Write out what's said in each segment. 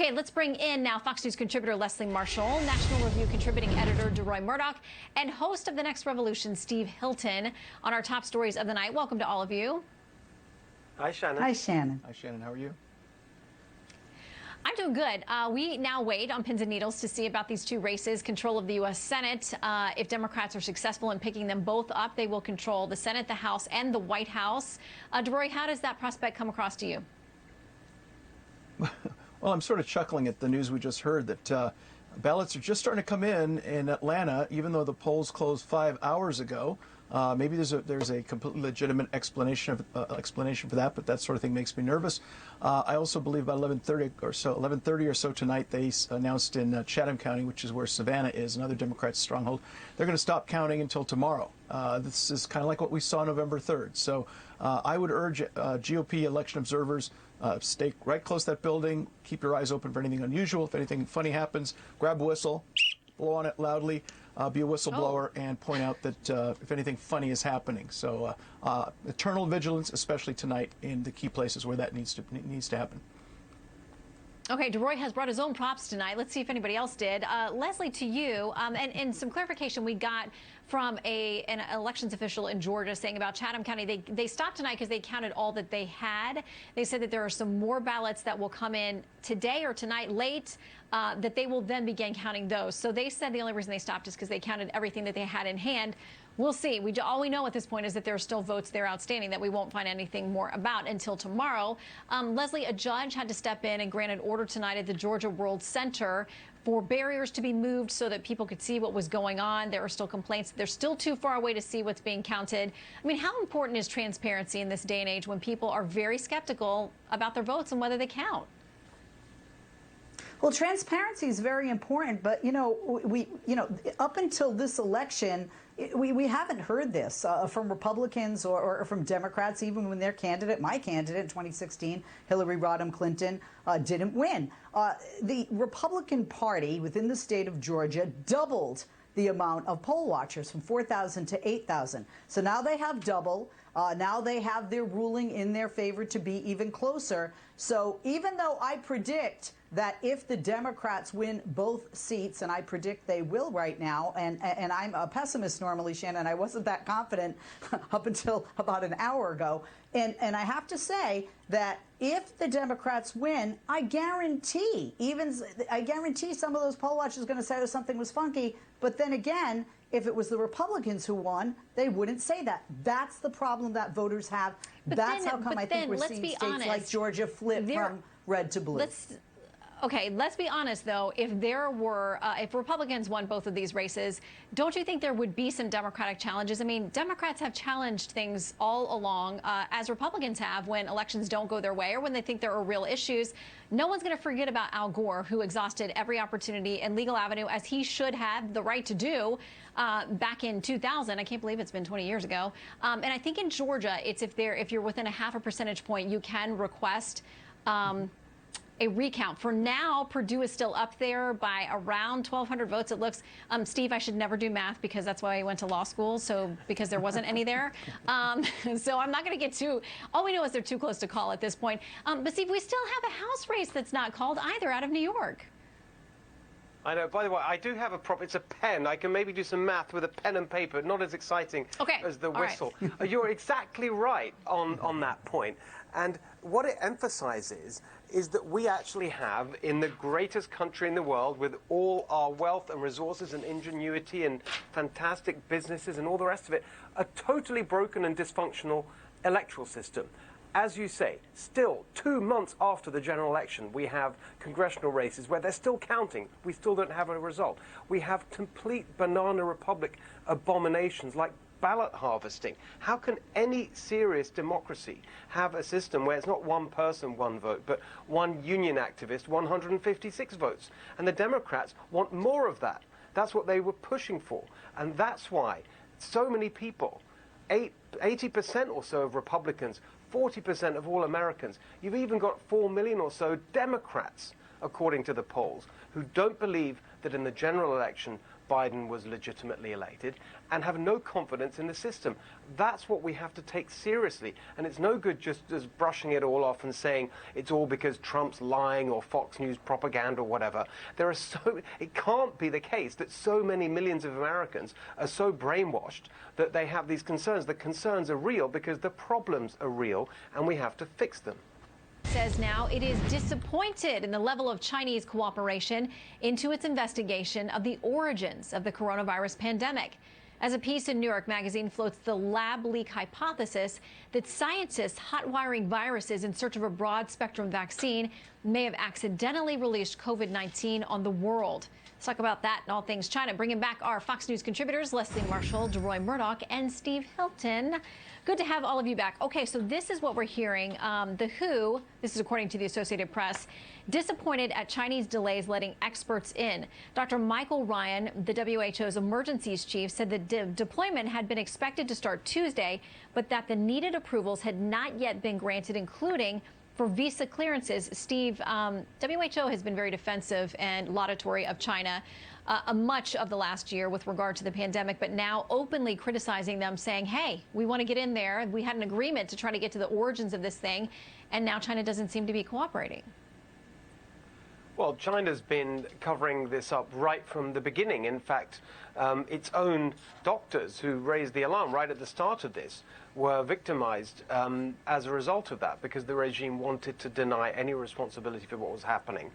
Okay, let's bring in now Fox News contributor Leslie Marshall, National Review contributing editor DeRoy Murdoch, and host of The Next Revolution, Steve Hilton, on our top stories of the night. Welcome to all of you. Hi, Shannon. Hi, Shannon. Hi, Shannon. How are you? I'm doing good. We now wait on pins and needles to see about these two races, control of the U.S. Senate. If Democrats are successful in picking them both up, they will control the Senate, the House, and the White House. DeRoy, how does that prospect come across to you? Well, I'm sort of chuckling at the news we just heard that ballots are just starting to come in Atlanta, even though the polls closed 5 hours ago. Maybe there's a completely legitimate explanation for that, but that sort of thing makes me nervous. I also believe about 11:30 or so tonight, they announced in Chatham County, which is where Savannah is, another Democrat stronghold, they're going to stop counting until tomorrow. This is kind of like what we saw November 3rd. So I would urge GOP election observers, stay right close to that building, keep your eyes open for anything unusual. If anything funny happens, grab a whistle, blow on it loudly. Be a whistleblower and point out that if anything funny is happening. So eternal vigilance, especially tonight in the key places where that needs to happen. Okay, DeRoy has brought his own props tonight. Let's see if anybody else did. Leslie, to you, and some clarification we got from an elections official in Georgia saying about Chatham County. They stopped tonight because they counted all that they had. They said that there are some more ballots that will come in today or tonight late, that they will then begin counting those. So they said the only reason they stopped is because they counted everything that they had in hand. We'll see. All we know at this point is that there are still votes there outstanding that we won't find anything more about until tomorrow. Leslie, a judge had to step in and grant an order tonight at the Georgia World Center for barriers to be moved so that people could see what was going on. There are still complaints. They're still too far away to see what's being counted. I mean, how important is transparency in this day and age when people are very skeptical about their votes and whether they count? Well, transparency is very important, but up until this election, we haven't heard this from Republicans or from Democrats, even when my candidate in 2016, Hillary Rodham Clinton, didn't win. The Republican Party within the state of Georgia doubled the amount of poll watchers from 4,000 to 8,000. So now they have double. Now they have their ruling in their favor to be even closer. So even though I predict that if the Democrats win both seats, and I predict they will right now, and I'm a pessimist normally, Shannon, I wasn't that confident up until about an hour ago, and I have to say that if the Democrats win, I guarantee some of those poll watchers are going to say something was funky, but then again, if it was the Republicans who won, they wouldn't say that. That's the problem that voters have. That's how come I think we're seeing states like Georgia flip from red to blue. Okay, let's be honest, though. If Republicans won both of these races, don't you think there would be some Democratic challenges? I mean, Democrats have challenged things all along, as Republicans have, when elections don't go their way or when they think there are real issues. No one's going to forget about Al Gore, who exhausted every opportunity and legal avenue, as he should have the right to do, back in 2000. I can't believe it's been 20 years ago. And I think in Georgia, it's if you're within a half a percentage point, you can request a recount. For now, Purdue is still up there by around 1,200 votes. It looks, Steve, I should never do math because that's why I went to law school. So because there wasn't any there. So I'm not going to get all we know is they're too close to call at this point. But Steve, we still have a House race that's not called either out of New York. I know. By the way, I do have a prop. It's a pen. I can maybe do some math with a pen and paper. Not as exciting as the whistle. Right. You're exactly right on that point. And what it emphasizes is that we actually have, in the greatest country in the world, with all our wealth and resources and ingenuity and fantastic businesses and all the rest of it, a totally broken and dysfunctional electoral system. As you say, still 2 months after the general election, we have congressional races where they're still counting. We still don't have a result. We have complete banana republic abominations like ballot harvesting. How can any serious democracy have a system where it's not one person, one vote, but one union activist, 156 votes? And the Democrats want more of that. That's what they were pushing for. And that's why so many people, 80% or so of Republicans, 40% of all Americans, you've even got 4 million or so Democrats, according to the polls, who don't believe that in the general election, Biden was legitimately elected and have no confidence in the system. That's what we have to take seriously. And it's no good just brushing it all off and saying it's all because Trump's lying or Fox News propaganda or whatever. It can't be the case that so many millions of Americans are so brainwashed that they have these concerns. The concerns are real because the problems are real and we have to fix them. Says now it is disappointed in the level of Chinese cooperation into its investigation of the origins of the coronavirus pandemic. As a piece in New York Magazine floats the lab leak hypothesis that scientists hot-wiring viruses in search of a broad-spectrum vaccine may have accidentally released COVID-19 on the world. Let's talk about that and all things China. Bringing back our Fox News contributors, Leslie Marshall, DeRoy Murdoch, and Steve Hilton. Good to have all of you back. Okay, so this is what we're hearing. The WHO, this is according to the Associated Press, disappointed at Chinese delays letting experts in. Dr. Michael Ryan, the WHO's emergencies chief, said the deployment had been expected to start Tuesday, but that the needed approvals had not yet been granted, including for visa clearances. Steve, WHO has been very defensive and laudatory of China much of the last year with regard to the pandemic, but now openly criticizing them, saying, hey, we want to get in there. We had an agreement to try to get to the origins of this thing, and now China doesn't seem to be cooperating. Well, China's been covering this up right from the beginning. In fact, its own doctors who raised the alarm right at the start of this were victimized as a result of that because the regime wanted to deny any responsibility for what was happening.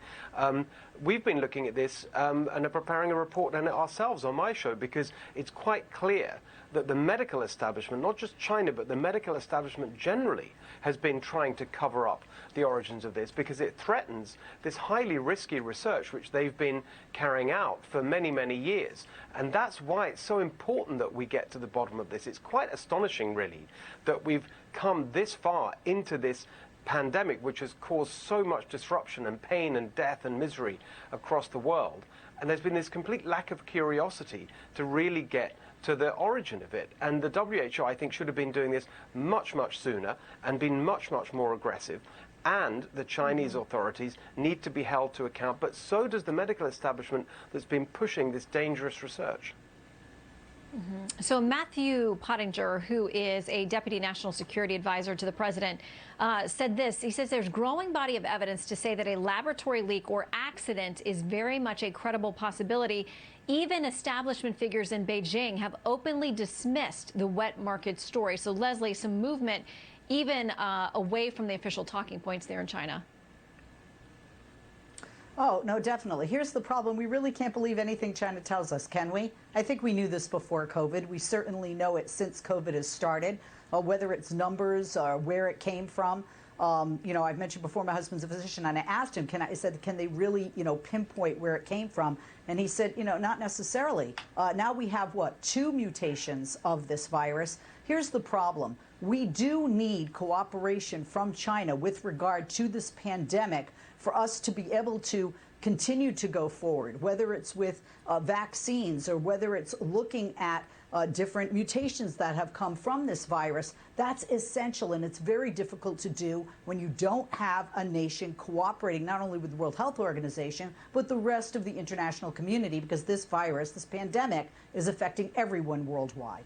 We've been looking at this and are preparing a report on it ourselves on my show because it's quite clear that the medical establishment, not just China, but the medical establishment generally, has been trying to cover up the origins of this because it threatens this highly risky research which they've been carrying out for many, many years. And that's why it's so important that we get to the bottom of this. It's quite astonishing, really, that we've come this far into this pandemic, which has caused so much disruption and pain and death and misery across the world. And there's been this complete lack of curiosity to really get to the origin of it. And the WHO, I think, should have been doing this much, much sooner and been much, much more aggressive. And the Chinese authorities need to be held to account, but so does the medical establishment that's been pushing this dangerous research. So Matthew Pottinger, who is a deputy national security advisor to the president, said this. He says there's growing body of evidence to say that a laboratory leak or accident is very much a credible possibility. Even establishment figures in Beijing have openly dismissed the wet market story. So, Leslie, some movement even away from the official talking points there in China. Oh, no, definitely. Here's the problem. We really can't believe anything China tells us, can we? I think we knew this before COVID. We certainly know it since COVID has started, whether it's numbers or where it came from. You know, I've mentioned before my husband's a physician, and I asked him, I said, can they really, pinpoint where it came from? And he said, not necessarily. Now we have, 2 mutations of this virus. Here's the problem. We do need cooperation from China with regard to this pandemic for us to be able to continue to go forward, whether it's with vaccines or whether it's looking at different mutations that have come from this virus. That's essential, and it's very difficult to do when you don't have a nation cooperating not only with the World Health Organization, but the rest of the international community, because this virus, this pandemic, is affecting everyone worldwide.